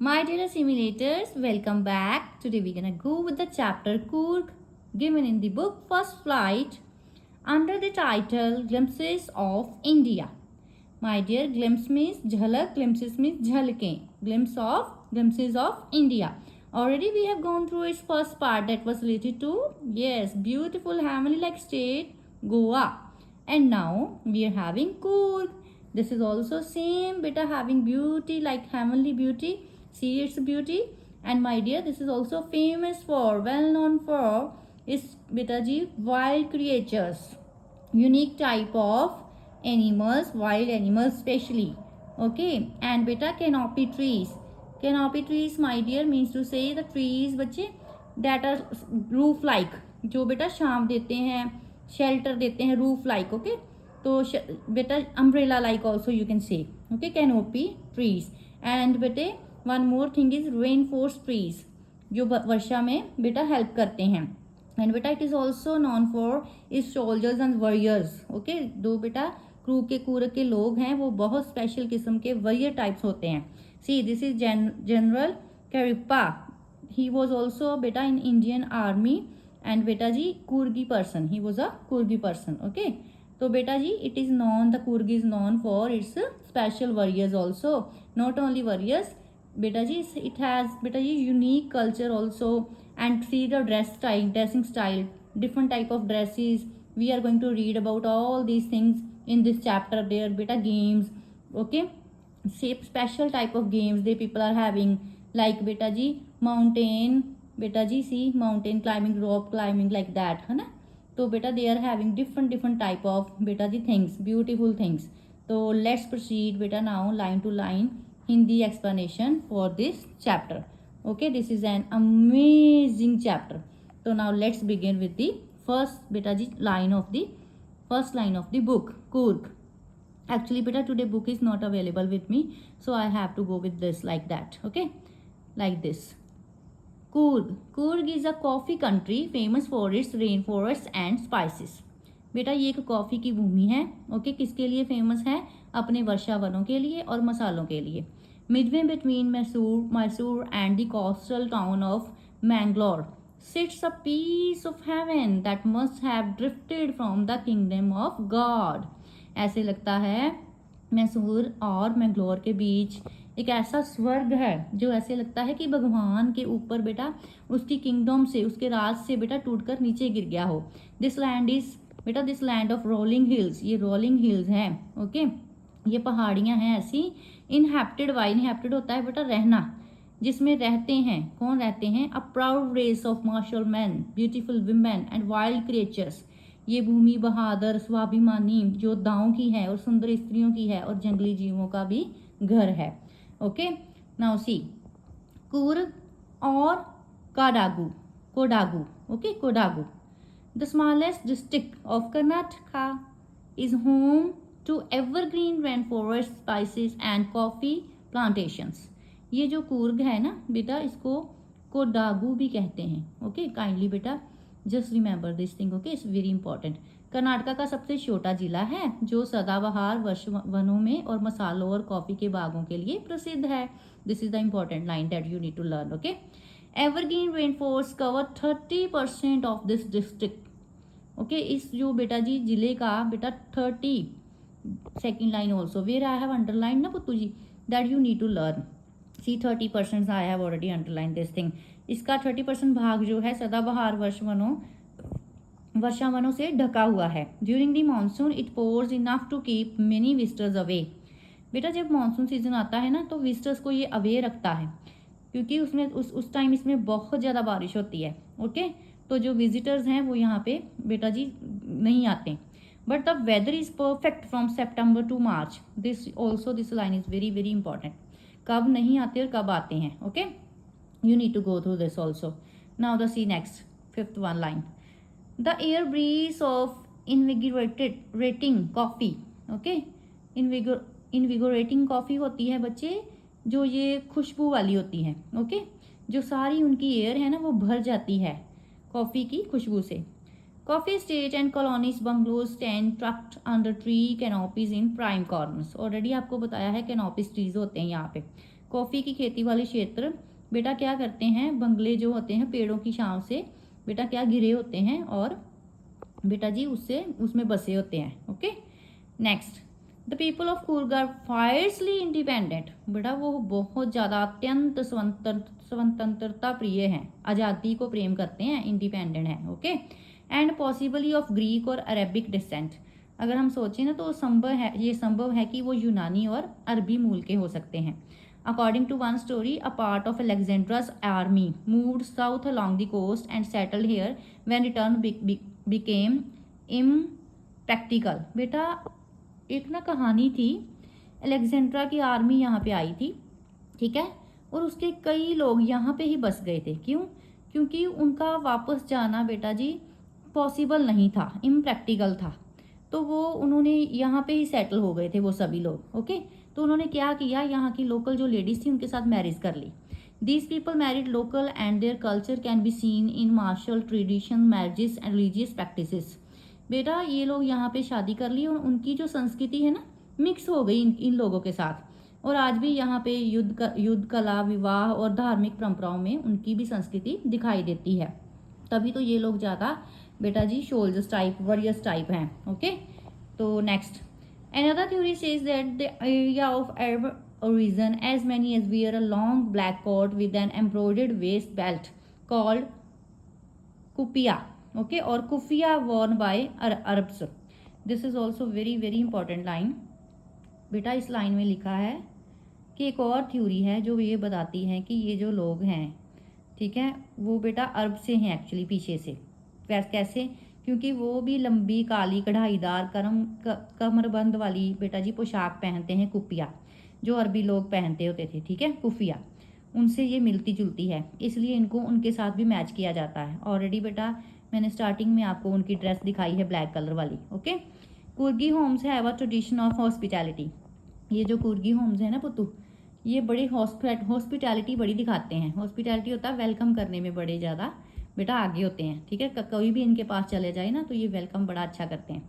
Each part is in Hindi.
My dear simulators, welcome back. Today we're gonna go with the chapter Coorg given in the book First Flight under the title Glimpses of India. My dear, glimpse means jhalak, glimpses means jhalke, glimpses of India. Already we have gone through its first part that was related to, yes, beautiful heavenly like state, Goa. And now we are having Coorg. This is also same beta having beauty like heavenly beauty. See its beauty. And my dear, this is also famous for, well known for its beta ji wild creatures, unique type of animals, wild animals specially. Okay, and beta canopy trees my dear means to say the trees बच्चे that are roof like, जो बेटा छांव देते हैं, शेल्टर देते हैं, रूफ लाइक. ओके, तो बेटा umbrella like also you can say. Okay, canopy trees. And बेटे one more thing is rainforest trees, जो वर्षा में बेटा हेल्प करते हैं. एंड बेटा it is also known for is soldiers and warriors. Okay, दो बेटा क्रू के कूरक के लोग हैं, वो बहुत स्पेशल किस्म के वॉरियर टाइप्स होते हैं. See this is general Cariappa. He was also बेटा इन इंडियन आर्मी. एंड बेटा जी Coorgi person, he was a Coorgi person. Okay, तो बेटा जी it is known, the Coorg is known for its special warriors also. Not only warriors बेटा जी, इट हैज बेटा जी unique culture also. And see the dressing style, different type of dresses. We are going to read about all these things in this chapter. There beta games, okay, special type of games they people are having, like beta ji mountain, beta ji see mountain climbing, rope climbing, like that है ना. तो बेटा they are having different type of बेटा जी things, beautiful things. तो let's proceed बेटा now line to line Hindi explanation for this chapter. Okay, this is an amazing chapter. So now let's begin with the first beta ji line of the first line of the book, Coorg. Actually beta today book is not available with me, so I have to go with this like that. Okay, like this. Coorg is a coffee country famous for its rainforests and spices. बेटा ये एक कॉफ़ी की भूमि है. ओके, किसके लिए फेमस है? अपने वर्षा वनों के लिए और मसालों के लिए. Midway between Mysore and the coastal town of Mangalore sits a piece of heaven that must have drifted from the kingdom of God. ऐसे लगता है मैसूर और मैंगलोर के बीच एक ऐसा स्वर्ग है जो ऐसे लगता है कि भगवान के ऊपर बेटा उसकी किंगडम से, उसके राज से बेटा टूटकर नीचे गिर गया हो. दिस लैंड इज बेटा this land of rolling hills. ये रोलिंग हिल्स हैं. ओके, ये पहाड़ियाँ हैं ऐसी. इनहैबिटेड बाय, इनहैबिटेड होता है बेटा रहना, जिसमें रहते हैं. कौन रहते हैं? A proud race of martial man, beautiful women and wild creatures. ये भूमि बहादुर स्वाभिमानी योद्धाओं की है और सुंदर स्त्रियों की है और जंगली जीवों का भी घर है. ओके, नाउ सी कूर्ग और Kodagu. Okay, Kodagu the smallest district of Karnataka is home to evergreen rain forest, spices and coffee plantations. ये जो कूर्ग है ना बेटा, इसको कोडागू भी कहते हैं. ओके, काइंडली बेटा just remember this thing. Okay, it's very important. Karnataka का सबसे छोटा जिला है जो सदाबहार वर्ष वनों में और मसालों और कॉफ़ी के बागों के लिए प्रसिद्ध है. This is the important line that you need to learn. Okay, evergreen rainforest cover 30% of this district. Okay, इस जो बेटा जी जिले का बेटा 30, second line also where I have underline ना पुत्तू जी, that you need to learn. See 30% I have already underline this thing. इसका 30% भाग जो है सदाबहार वर्षा वनों से ढका हुआ है. During the monsoon it pours enough to keep many visitors away. बेटा जब मानसून सीजन आता है ना तो विजिटर्स को ये अवे रखता है, क्योंकि उसमें उस टाइम इसमें बहुत ज़्यादा बारिश होती है. ओके, तो जो विजिटर्स हैं वो यहाँ पे बेटा जी नहीं आते. But the weather is perfect from September to March. This line is very very important. कब नहीं आते और कब आते हैं. Okay, you need to go through this also. Now the see next fifth one line. The air breeze of invigorating coffee. Okay, invigorating coffee होती है बच्चे जो ये खुशबू वाली होती है. ओके, जो सारी उनकी एयर है ना वो भर जाती है कॉफ़ी की खुशबू से. Coffee estate and colonies bungalows stand tucked under tree canopies in prime corners. Already आपको बताया है canopies trees होते हैं यहाँ पे. कॉफ़ी की खेती वाले क्षेत्र बेटा क्या करते हैं, बंगले जो होते हैं पेड़ों की छांव से बेटा क्या घिरे होते हैं और बेटा जी उससे उसमें बसे होते हैं। Okay, next, the people of Coorg are fiercely independent. बेटा वो बहुत ज़्यादा अत्यंत स्वतंत्रता प्रिय हैं, आज़ादी को प्रेम करते हैं, इंडिपेंडेंट हैं। Okay, and possibly of Greek और अरेबिक डिसेंट। अगर हम सोचें ना तो संभव है, ये संभव है कि वो यूनानी और अरबी मूल के हो सकते हैं। According to one story, a part of Alexander's army moved south along the coast and settled here when return became impractical। बेटा एक ना कहानी थी, अलेक्जेंड्रा की आर्मी यहाँ पे आई थी, ठीक है, और उसके कई लोग यहाँ पे ही बस गए थे। क्यों? क्योंकि उनका वापस जाना बेटा जी पॉसिबल नहीं था, इम्प्रैक्टिकल था, तो वो उन्होंने यहाँ पे ही सेटल हो गए थे वो सभी लोग। ओके, तो उन्होंने क्या किया, यहाँ की लोकल जो लेडीज थी उनके साथ मैरिज कर ली। These people married local and their culture can be seen in martial tradition, marriages and religious practices. बेटा ये लोग यहाँ पे शादी कर ली और उनकी जो संस्कृति है ना मिक्स हो गई इन लोगों के साथ, और आज भी यहाँ पे युद्ध कला, विवाह और धार्मिक परंपराओं में उनकी भी संस्कृति दिखाई देती है। तभी तो ये लोग ज़्यादा बेटा जी सोल्जर्स टाइप, वॉरियर्स टाइप हैं। ओके, तो next, another theory says that the area of Arab origin as many as wear a long black coat with an embroidered waist belt called kufiya, okay, or kufiya worn by Arabs। This is also very important line। बेटा इस लाइन में लिखा है कि एक और थ्योरी है जो ये बताती है कि ये जो लोग हैं, ठीक है, वो बेटा अरब से हैं एक्चुअली, पीछे से। कैसे? क्योंकि वो भी लंबी काली कढ़ाईदार कमरबंद वाली बेटा जी पोशाक पहनते हैं, कुफिया, जो अरबी लोग पहनते होते थे, ठीक है, कुफिया, उनसे ये मिलती जुलती है, इसलिए इनको उनके साथ भी मैच किया जाता है। ऑलरेडी बेटा मैंने स्टार्टिंग में आपको उनकी ड्रेस दिखाई है ब्लैक कलर वाली। Okay, Coorgi homes have a tradition of hospitality. ये जो कुर्गी होम्स है ना पुत्तू, ये बड़ी हॉस्पिटैलिटी बड़ी दिखाते हैं। हॉस्पिटैलिटी होता है वेलकम करने में बड़े ज़्यादा बेटा आगे होते हैं, ठीक है, कोई भी इनके पास चले जाए ना तो ये वेलकम बड़ा अच्छा करते हैं।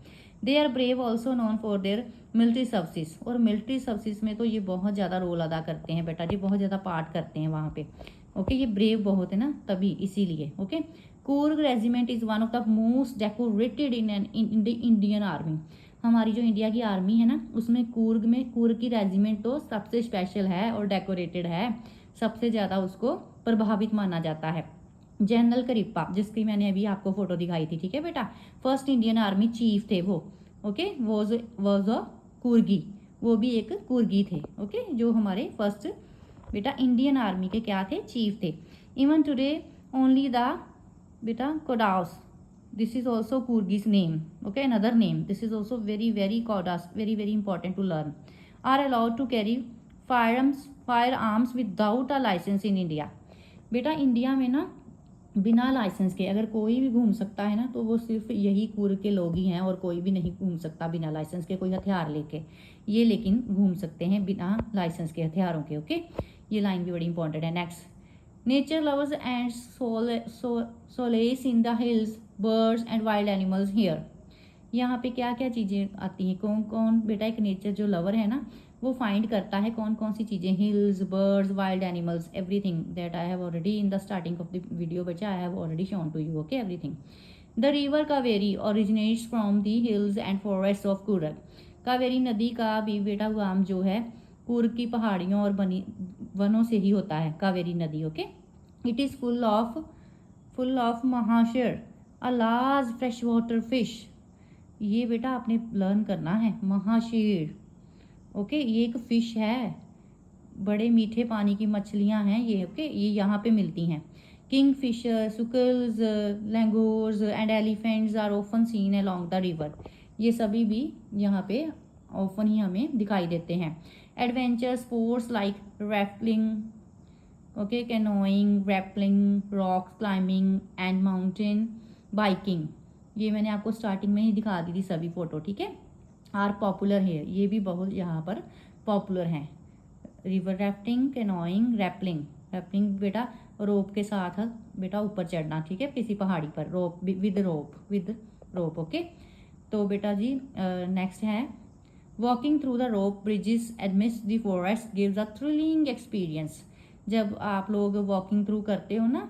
They are brave also known for their military services, और मिलिट्री सर्विसेज में तो ये बहुत ज़्यादा रोल अदा करते हैं बेटा जी, बहुत ज़्यादा पार्ट करते हैं वहाँ पे। ओके, ये ब्रेव बहुत है ना तभी, इसीलिए। Okay, Coorg regiment is one of the most decorated in the Indian army. हमारी जो इंडिया की आर्मी है ना उसमें कूर्ग की रेजिमेंट तो सबसे स्पेशल है और डेकोरेटेड है, सबसे ज़्यादा उसको प्रभावित माना जाता है। जनरल करिप्पा, जिसकी मैंने अभी आपको फोटो दिखाई थी, ठीक है बेटा, फर्स्ट इंडियन आर्मी चीफ थे वो। ओके, वॉज अ कुर्गी, वो भी एक कुर्गी थे। ओके, जो हमारे फर्स्ट बेटा इंडियन आर्मी के क्या थे, चीफ थे। इवन टुडे ओनली द बेटा कोडास, this is also Kurgi's name, okay, another name, this is also very Kodas, very important to learn, are allowed to carry firearms without a license in India। बेटा इंडिया में ना बिना लाइसेंस के अगर कोई भी घूम सकता है ना तो वो सिर्फ यही कुर्ग के लोग ही हैं, और कोई भी नहीं घूम सकता बिना लाइसेंस के कोई हथियार लेके। ये लेकिन घूम सकते हैं बिना लाइसेंस के हथियारों के। ओके, ये लाइन भी बड़ी इंपॉर्टेंट है। Next, nature lovers and solace in the hills, birds and wild animals here. यहाँ पे क्या क्या चीज़ें आती हैं, कौन कौन बेटा एक नेचर जो लवर है ना वो फाइंड करता है कौन कौन सी चीज़ें, hills, birds, wild animals, everything that I have already in the starting of the video बच्चा I have already shown to you. Okay, everything. The river Kaveri originates from the hills and forest of Coorg. Kaveri नदी का भी बेटा उगम जो है कूर्ग की पहाड़ियों और वनों से ही होता है, कावेरी नदी। Okay, it is full of mahseer, a large fresh water fish. ये बेटा आपने लर्न करना है, महाशीर। ओके, ये एक फिश है, बड़े मीठे पानी की मछलियां हैं ये। ओके, ये यहाँ पे मिलती हैं। किंग फिशर, सुकल्स, langurs and elephants are often seen along the river. ये सभी भी यहाँ पे ऑफन ही हमें दिखाई देते हैं। Adventure sports like rafting, okay, canoeing, rappelling, rock climbing and mountain biking, ये मैंने आपको स्टार्टिंग में ही दिखा दी थी सभी फोटो, ठीक है, आर पॉपुलर है, ये भी बहुत यहाँ पर पॉपुलर हैं। रिवर राफ्टिंग, कैनोइंग, रैपलिंग बेटा रोप के साथ बेटा ऊपर चढ़ना, ठीक है, किसी पहाड़ी पर, विद रोप। ओके, तो बेटा जी नेक्स्ट है walking through the rope bridges amidst the forest gives a thrilling experience. जब आप लोग वॉकिंग थ्रू करते हो ना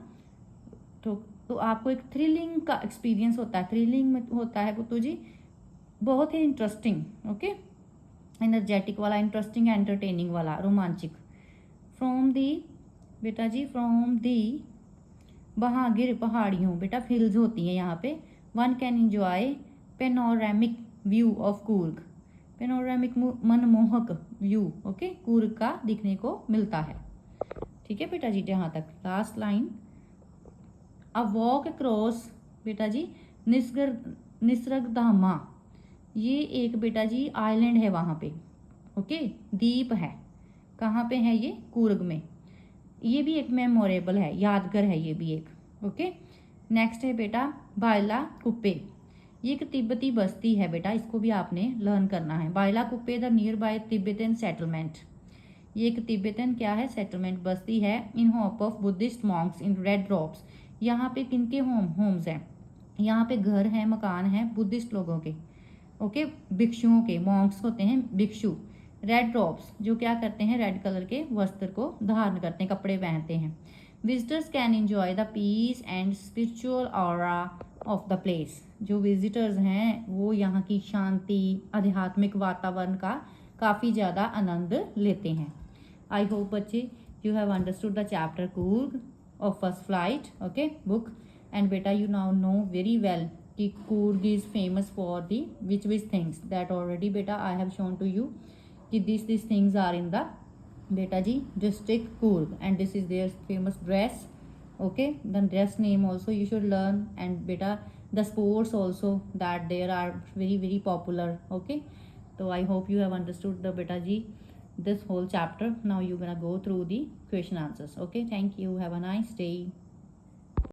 तो आपको एक थ्रिलिंग का एक्सपीरियंस होता है। थ्रिलिंग में होता है वो तो जी बहुत ही इंटरेस्टिंग, ओके, एनर्जेटिक वाला, इंटरेस्टिंग, एंटरटेनिंग वाला, रोमांचिक। फ्रॉम दी बेटा जी, फ्रॉम दी बहागिर पहाड़ियों, बेटा हिल्स होती हैं यहाँ पे। One can enjoy panoramic view of Coorg. Panoramic मनमोहक व्यू, ओके, कूर्ग का दिखने को मिलता है। ठीक है बेटा जी, यहाँ तक last line. A walk across बेटा जी निसर्गधामा, ये एक बेटा जी आइलैंड है वहाँ पे, ओके, द्वीप है। कहाँ पे है ये? कूर्ग में। ये भी एक मेमोरेबल है, यादगार है ये भी एक, ओके। नेक्स्ट है बेटा बायला कुप्पे, ये एक तिब्बती बस्ती है बेटा, इसको भी आपने लर्न करना है। Bylakuppe the nearby Tibetan settlement, ये एक तिब्बतन क्या है? सेटलमेंट, बस्ती है। In home of Buddhist monks in red robes, यहाँ पे किनके होम्स हैं? यहाँ पे घर हैं, मकान हैं बुद्धिस्ट लोगों के, ओके, भिक्षुओं के। मॉन्क्स होते हैं भिक्षु। रेड ड्रॉप्स जो क्या करते हैं? रेड कलर के वस्त्र को धारण करते हैं, कपड़े पहनते हैं। Visitors can enjoy the peace and spiritual aura of the place, जो विजिटर्स हैं वो यहाँ की शांति, आध्यात्मिक वातावरण का काफ़ी ज़्यादा आनंद लेते हैं। आई होप बच्चे you have understood the chapter Coorg of first flight, okay, book, and beta you now know very well कि Coorg is famous for the which things that already beta I have shown to you कि these things are in the beta ji district Coorg, and this is their famous dress, okay, the dress name also you should learn, and beta the sports also that there are very popular, okay. So I hope you have understood the beta ji this whole chapter. Now you're gonna go through the question answers, okay. Thank you, have a nice day.